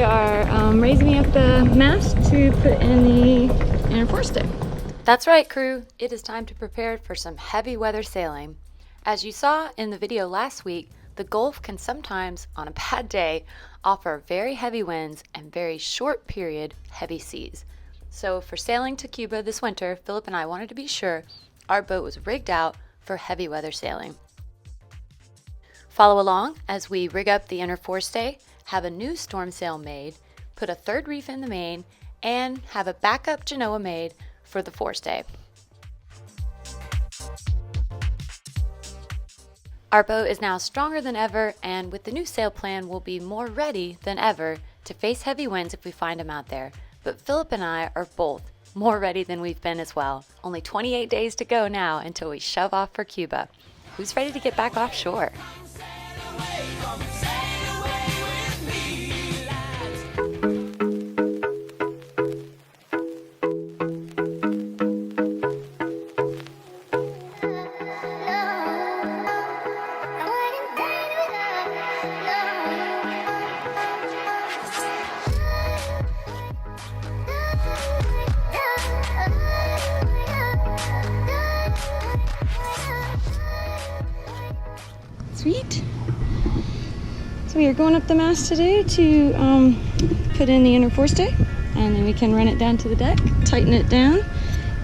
They are raising me up the mast to put in the inner forestay. That's right, crew. It is time to prepare for some heavy weather sailing. As you saw in the video last week, the Gulf can sometimes, on a bad day, offer very heavy winds and very short period heavy seas. So for sailing to Cuba this winter, Phillip and I wanted to be sure our boat was rigged out for heavy weather sailing. Follow along as we rig up the inner forestay, have a new storm sail made, put a third reef in the main, and have a backup genoa made for the forestay. Our boat is now stronger than ever, and with the new sail plan, we'll be more ready than ever to face heavy winds if we find them out there. But Phillip and I are both more ready than we've been as well. Only 28 days to go now until we shove off for Cuba. Who's ready to get back offshore? Sweet. So we are going up the mast today to put in the inner forestay, and then we can run it down to the deck, tighten it down,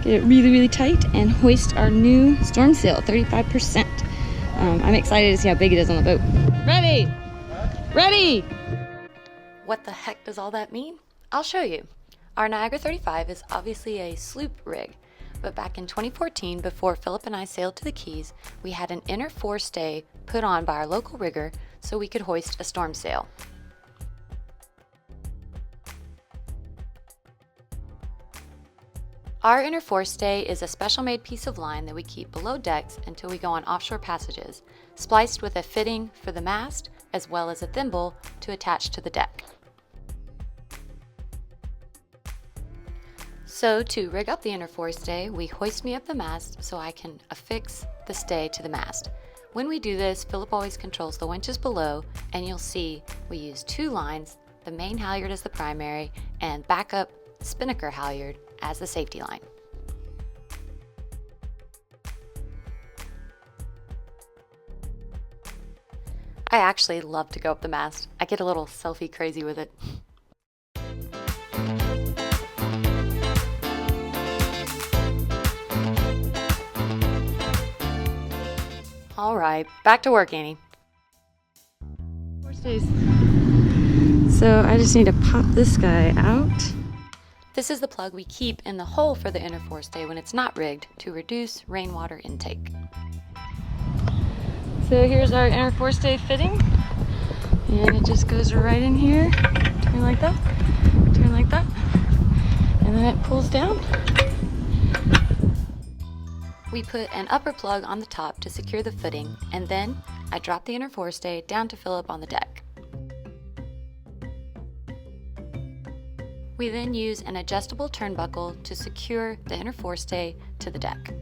get it really, really tight, and hoist our new storm sail, 35%. I'm excited to see how big it is on the boat. Ready! Ready! What the heck does all that mean? I'll show you. Our Niagara 35 is obviously a sloop rig, but back in 2014, before Phillip and I sailed to the Keys, we had an inner forestay put on by our local rigger so we could hoist a storm sail. Our inner forestay is a special made piece of line that we keep below decks until we go on offshore passages, spliced with a fitting for the mast as well as a thimble to attach to the deck. So to rig up the inner forestay, we hoist me up the mast so I can affix the stay to the mast. When we do this, Phillip always controls the winches below, and you'll see we use two lines, the main halyard as the primary and backup spinnaker halyard as the safety line. I actually love to go up the mast. I get a little selfie crazy with it. All right, back to work, Annie. Forestays. So I just need to pop this guy out. This is the plug we keep in the hole for the inner forestay when it's not rigged to reduce rainwater intake. So here's our inner forestay fitting, and it just goes right in here. Turn like that, and then it pulls down. We put an upper plug on the top to secure the footing, and then I drop the inner forestay down to Phillip on the deck. We then use an adjustable turnbuckle to secure the inner forestay to the deck.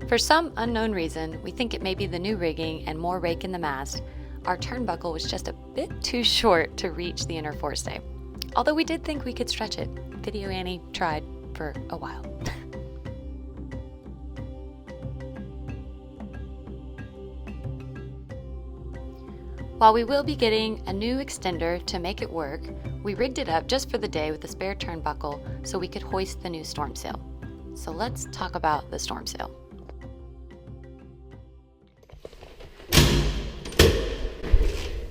For some unknown reason, we think it may be the new rigging and more rake in the mast, our turnbuckle was just a bit too short to reach the inner forestay. Although we did think we could stretch it. Video Annie tried for a while. While we will be getting a new extender to make it work, we rigged it up just for the day with a spare turnbuckle so we could hoist the new storm sail. So let's talk about the storm sail.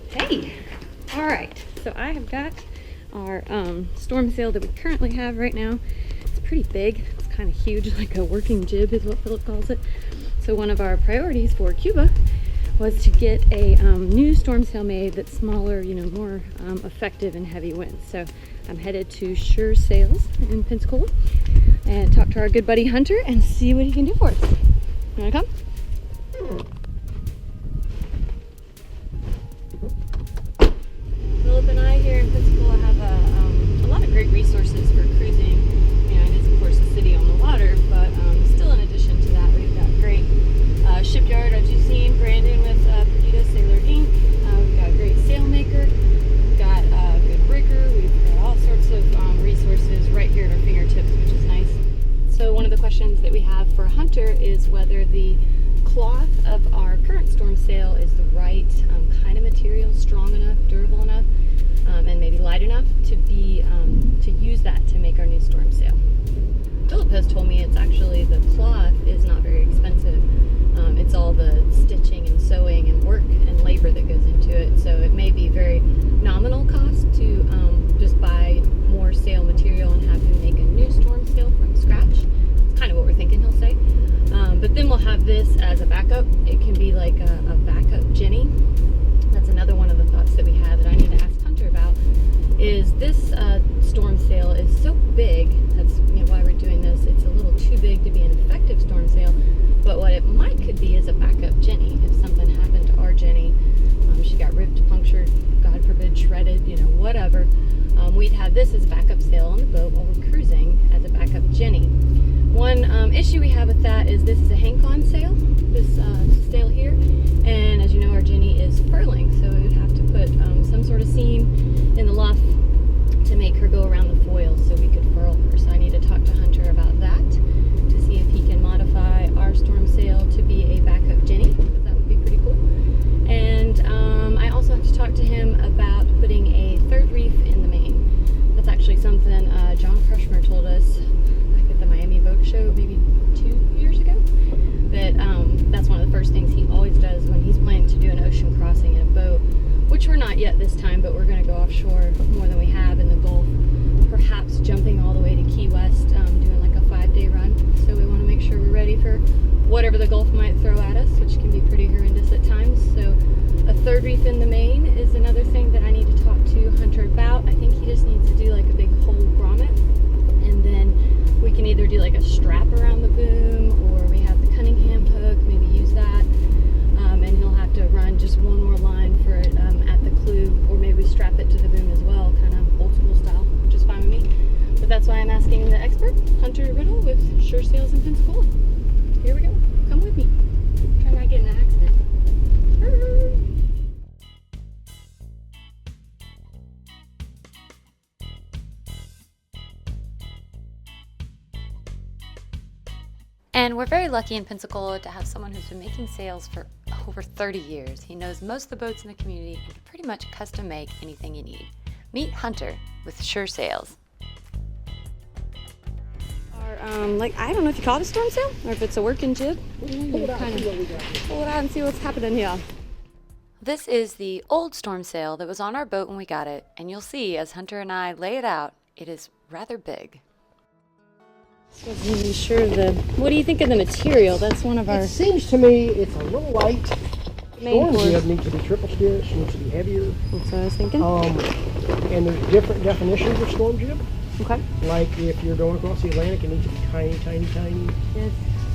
Hey! Alright, so I have got our storm sail that we currently have right now. It's pretty big. It's kind of huge, like a working jib is what Phillip calls it. So one of our priorities for Cuba was to get a new storm sail made that's smaller, more effective in heavy winds. So I'm headed to Sure Sails in Pensacola and talk to our good buddy Hunter and see what he can do for us. You wanna come? Phillip and I here in Pensacola have a lot of great resources for cruising whether the cloth of our current storm sail is the right kind of material, strong enough, durable enough, and maybe light enough to be to use that to make our new storm sail. Phillip has told me it's actually, the cloth is not very expensive. It's all the stitching and sewing and work and labor that goes into it, so it may be very nominal cost to just buy more sail material and have him make a new storm sail from scratch. It's kind of what we're thinking he'll say. But then we'll have this as a backup. It can be like a backup Jenny. That's another one of the thoughts that we have that I need to ask Hunter about, is this storm sail is so big. That's why we're doing this. It's a little too big to be an effective storm sail, but what it could be is a backup Jenny. If something happened to our Jenny, she got ripped, punctured, God forbid, shredded, whatever, we'd have this as a backup sail on the boat while we're cruising as a backup Jenny. One issue we have with that is this is a hang-on sail, this sail here, and as you know, our Jenny is furling, so we would have to put some sort of seam in the luff to make her go around the foil so we could furl her. So I need to talk to Hunter about that to see if he can modify our storm sail to be a backup Jenny, because that would be pretty cool. And I also have to talk to him about putting a third reef in the main. That's actually something John Krushmer told us back at the Miami Boat Show maybe 2 years ago, that that's one of the first things he always does when he's planning to do an ocean crossing in a boat, which we're not yet this time, but we're going to go offshore more than we have in the Gulf, perhaps jumping all the way to Key West, doing like a 5-day run. So we want to make sure we're ready for whatever the Gulf might throw at us, which can be pretty horrendous at times. So a third reef in the main is another thing that I need to talk to Hunter about. I think he just needs to do like a big whole grommet, and then we can either do like a strap around the boom, or we have the Cunningham hook, maybe use that, and he'll have to run just one more line for it at the clew, or maybe strap it to the boom as well, kind of old school style, which is fine with me. But that's why I'm asking the expert, Hunter Riddle with Sure Sails in Pensacola. Here we go. Come with me. Try not to get in an accident. And we're very lucky in Pensacola to have someone who's been making sails for over 30 years. He knows most of the boats in the community and can pretty much custom make anything you need. Meet Hunter with Sure Sails. I don't know if you call it a storm sail or if it's a working jib. Pull it out and see what we got here. Pull it out and see what's happening here. This is the old storm sail that was on our boat when we got it, and you'll see as Hunter and I lay it out, it is rather big. I wasn't even sure what do you think of the material? That's one of our It seems to me it's a little light. main Storm course. jib needs to be triple stitch, needs to be heavier. That's what I was thinking. And there's different definitions of storm jib. Okay. Like if you're going across the Atlantic, it needs to be tiny, tiny, tiny. Yes.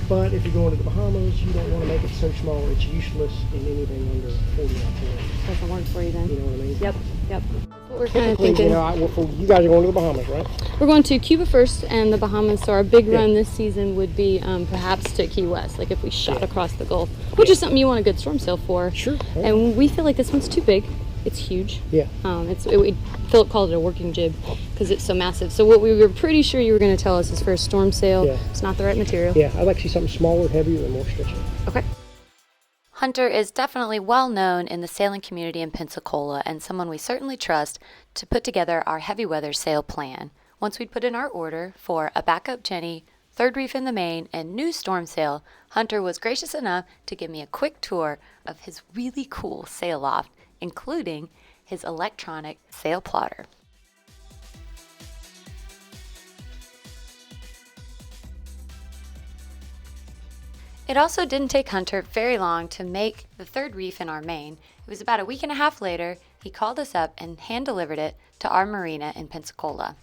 But if you're going to the Bahamas, you don't want to make it so small it's useless in anything under 40 knots. Doesn't work for you then. You know what I mean? Yep. That's what we're kind of Typically, thinking. you guys are going to the Bahamas, right? We're going to Cuba first and the Bahamas, so our big Yeah. run this season would be perhaps to Key West, like if we shot Yeah. across the Gulf, which is something you want a good storm sail for. Sure. Yeah. And we feel like this one's too big. It's huge. Yeah. Phillip called it a working jib because it's so massive. So what we were pretty sure you were going to tell us is for a storm sail, Yeah. it's not the right material. Yeah, I'd like to see something smaller, heavier, and more stretchy. Okay. Hunter is definitely well known in the sailing community in Pensacola and someone we certainly trust to put together our heavy weather sail plan. Once we'd put in our order for a backup Jenny, third reef in the main, and new storm sail, Hunter was gracious enough to give me a quick tour of his really cool sail loft, including his electronic sail plotter. It also didn't take Hunter very long to make the third reef in our main. It was about a week and a half later, he called us up and hand-delivered it to our marina in Pensacola.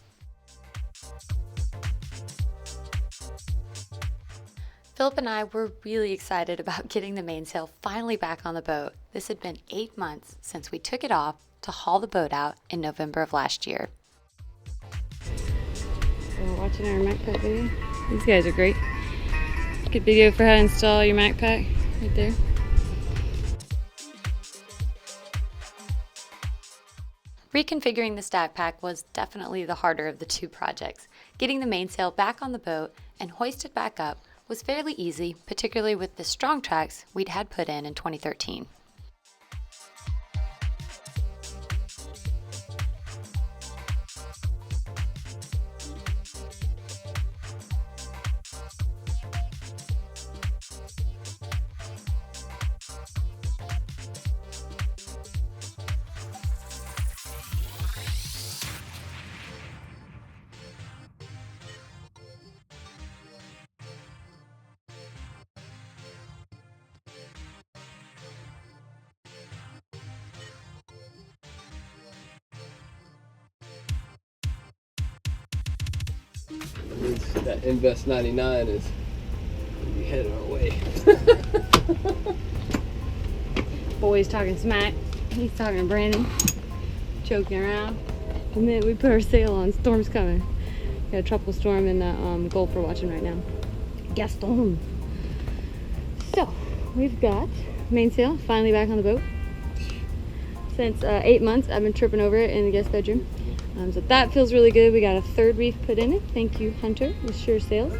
Phillip and I were really excited about getting the mainsail finally back on the boat. This had been 8 months since we took it off to haul the boat out in November of last year. So we're watching our MacPack video. These guys are great. Good video for how to install your MacPack right there. Reconfiguring the stack pack was definitely the harder of the two projects. Getting the mainsail back on the boat and hoisted back up was fairly easy, particularly with the strong tracks we'd had put in 2013. That Invest 99 is gonna be headed our way. Boy's talking smack. He's talking to Brandon, joking around. And then we put our sail on. Storm's coming. Got a tropical storm in the Gulf we're watching right now. Gaston. So we've got mainsail finally back on the boat. Since 8 months, I've been tripping over it in the guest bedroom. So that feels really good. We got a third reef put in it. Thank you, Hunter, with Sure Sails.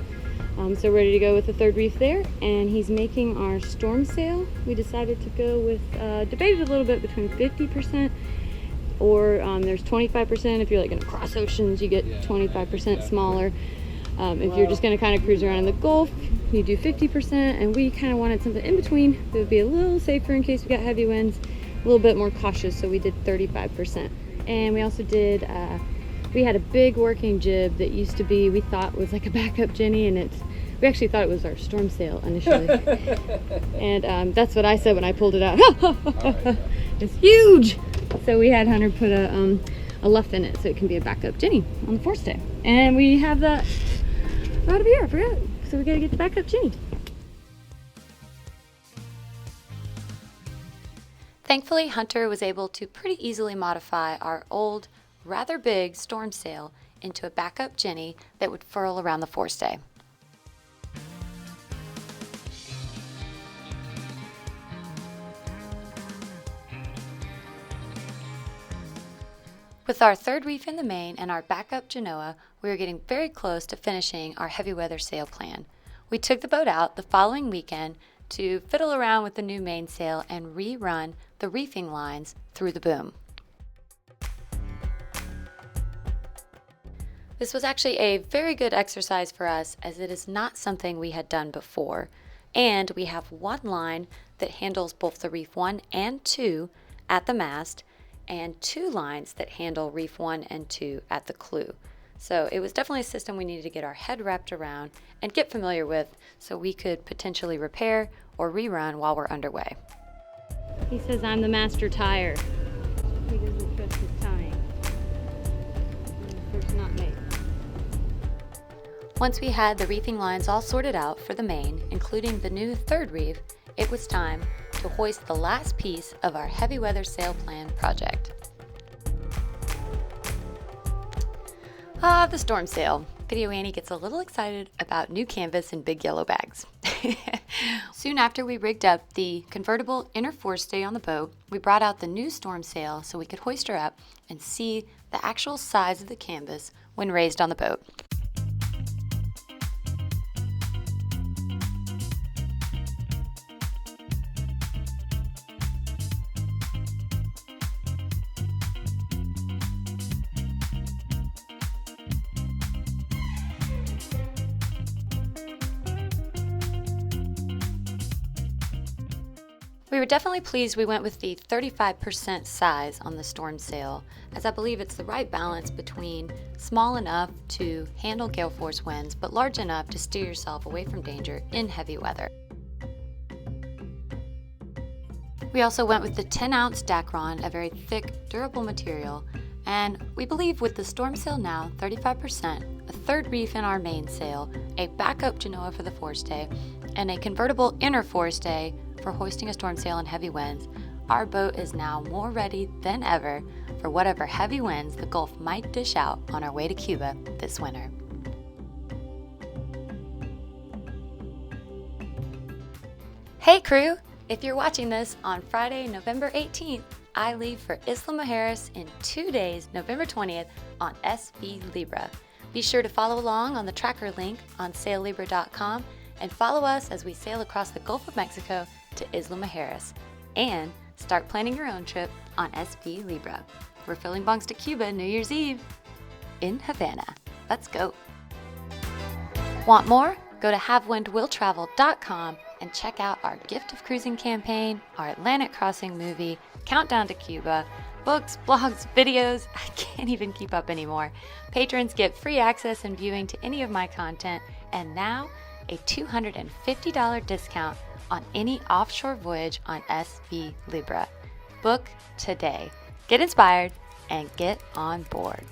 So ready to go with the third reef there. And he's making our storm sail. We decided to go with, debated a little bit between 50% or there's 25%. If you're like gonna cross oceans, you get 25% smaller. If you're just gonna kind of cruise around in the Gulf, you do 50%. And we kind of wanted something in between that would be a little safer in case we got heavy winds, a little bit more cautious. So we did 35%. And we also did, we had a big working jib that used to be, we thought was like a backup Jenny, and we actually thought it was our storm sail initially. And that's what I said when I pulled it out. It's huge! So we had Hunter put a luff in it so it can be a backup Jenny on the forestay. And we have that right over here, I forgot. So we gotta get the backup Jenny. Thankfully, Hunter was able to pretty easily modify our old, rather big storm sail into a backup Jenny that would furl around the forestay. With our third reef in the main and our backup genoa, we were getting very close to finishing our heavy weather sail plan. We took the boat out the following weekend to fiddle around with the new mainsail and rerun the reefing lines through the boom. This was actually a very good exercise for us, as it is not something we had done before, and we have one line that handles both the reef 1 and 2 at the mast, and 2 lines that handle reef 1 and 2 at the clew. So it was definitely a system we needed to get our head wrapped around and get familiar with so we could potentially repair or rerun while we're underway. He says I'm the master tire. He doesn't trust his tying. It's not me. Once we had the reefing lines all sorted out for the main, including the new third reef, it was time to hoist the last piece of our heavy weather sail plan project. The storm sail. Video Annie gets a little excited about new canvas and big yellow bags. Soon after we rigged up the convertible inner forestay on the boat, we brought out the new storm sail so we could hoist her up and see the actual size of the canvas when raised on the boat. We were definitely pleased we went with the 35% size on the storm sail, as I believe it's the right balance between small enough to handle gale force winds, but large enough to steer yourself away from danger in heavy weather. We also went with the 10-ounce Dacron, a very thick, durable material, and we believe with the storm sail now 35%, a third reef in our mainsail, a backup genoa for the forestay, and a convertible inner forestay for hoisting a storm sail in heavy winds, our boat is now more ready than ever for whatever heavy winds the Gulf might dish out on our way to Cuba this winter. Hey crew! If you're watching this on Friday, November 18th, I leave for Isla Mujeres in 2 days, November 20th on SV Libra. Be sure to follow along on the tracker link on saillibra.com and follow us as we sail across the Gulf of Mexico to Isla Mujeres, and start planning your own trip on SV Libra. We're filling bunks to Cuba New Year's Eve in Havana. Let's go. Want more? Go to HaveWindWillTravel.com and check out our Gift of Cruising campaign, our Atlantic Crossing movie, Countdown to Cuba, books, blogs, videos. I can't even keep up anymore. Patrons get free access and viewing to any of my content, and now a $250 discount on any offshore voyage on SV Libra. Book today. Get inspired and get on board.